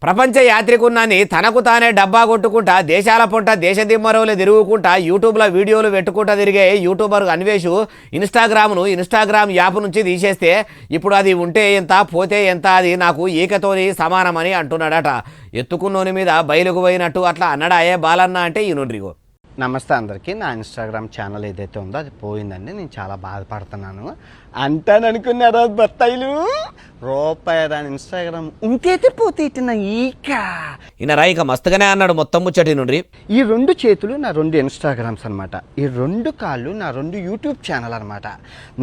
ప్రపంచ యాత్రికున్నాని తనకు తానే డబ్బా కొట్టుకుంటా దేశాల పొంట దేశదిమ్మరవులు తిరుగుకుంటా యూట్యూబ్లో వీడియోలు పెట్టుకుంటా తిరిగే యూట్యూబర్ అన్వేషు ఇన్స్టాగ్రామ్ యాప్ నుంచి తీసేస్తే ఇప్పుడు అది ఉంటే ఎంత పోతే ఎంత అది నాకు ఈకతోని సమానమని అంటున్నాడట. ఎత్తుకున్నోని మీద బయలుకు పోయినట్టు అట్లా అన్నడాయే బాలన్న అంటే ఈనుండ్రిగో. నమస్తే అందరికీ. నా ఇన్స్టాగ్రామ్ ఛానల్ ఏదైతే ఉందో అది పోయిందండి. నేను చాలా బాధపడుతున్నాను. అంటాననుకున్నారా బత్తాయిలు రూపాయి దాని ఇన్స్టాగ్రామ్ ఉంటైతే పోతే ఇట్టిన ఈయన ఇక మస్తుగానే అన్నాడు మొత్తం ముచ్చటి నుండి. ఈ రెండు చేతులు నా రెండు ఇన్స్టాగ్రామ్స్ అనమాట. ఈ రెండు కాళ్ళు నా రెండు యూట్యూబ్ ఛానల్ అనమాట.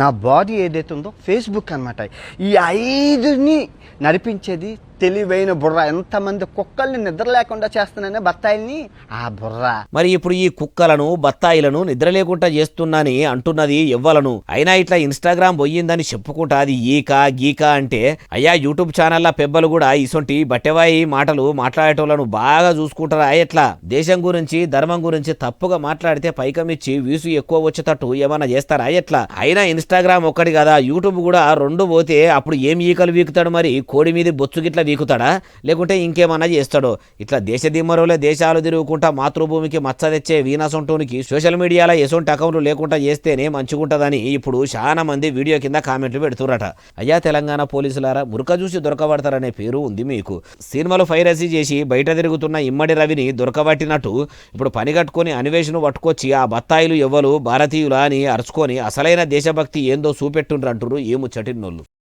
నా బాడీ ఏదైతే ఉందో ఫేస్బుక్ అనమాట. ఈ ఐదుని నడిపించేది తెలివైన బుర్ర. ఎంతమంది కుక్కల్ని నిద్ర లేకుండా చేస్తున్నానే బత్తాయిల్ని ఆ బుర్ర. మరి ఇప్పుడు ఈ కుక్కలను బత్తాయిలను నిద్ర లేకుండా చేస్తున్నాని అంటున్నది ఎవ్వలను. అయినా ఇట్లా ఇన్స్టాగ్రామ్ పోయిందని చెప్పుకుంటా అది ఈక గీక అంటే అయ్యా యూట్యూబ్ ఛానళ్ళ పెబ్బలు కూడా ఇసొంటి బట్టెవాయి మాటలు మాట్లాడేటోళ్లను బాగా చూసుకుంటారా ఎట్లా? దేశం గురించి ధర్మం గురించి తప్పుగా మాట్లాడితే పైకమిచ్చి వ్యూస్ ఎక్కువ వచ్చేటట్టు ఏమన్నా చేస్తారా ఎట్లా? అయినా ఇన్స్టాగ్రామ్ ఒక్కటి కదా, యూట్యూబ్ కూడా రెండు పోతే అప్పుడు ఏం ఈకలు వీకుతాడు? మరి కోడి మీద బొచ్చు గిట్లా వీకుతాడా లేకుంటే ఇంకేమన్నా చేస్తాడో? ఇట్లా దేశదిమ్మరులే దేశాలు తిరుగుకుంటా మాతృభూమికి మచ్చ తెచ్చే వీణాసొంటోనికి సోషల్ మీడియాలో ఎసొంటి అకౌంట్లు లేకుండా చేస్తేనే మంచిగుంటదని ఇప్పుడు చాలా మంది వీడియో కింద కామెంట్లు పెడుతురట. అయ్యా తెలంగాణ పోలీసులారా, మురక చూసి దొరకబడతారనే పేరు ఉంది మీకు. సినిమాలు ఫైరసీ చేసి బయట తిరుగుతున్న ఇమ్మడి రవిని దొరకబట్టినట్టు ఇప్పుడు పని కట్టుకొని అన్వేషణ పట్టుకొచ్చి ఆ బత్తాయిలు ఎవ్వరు భారతీయులా అని అరుచుకొని అసలైన దేశభక్తి ఏందో చూపెట్టుండ్రంటురు ఈ ముచ్చటిన్నోళ్ళు.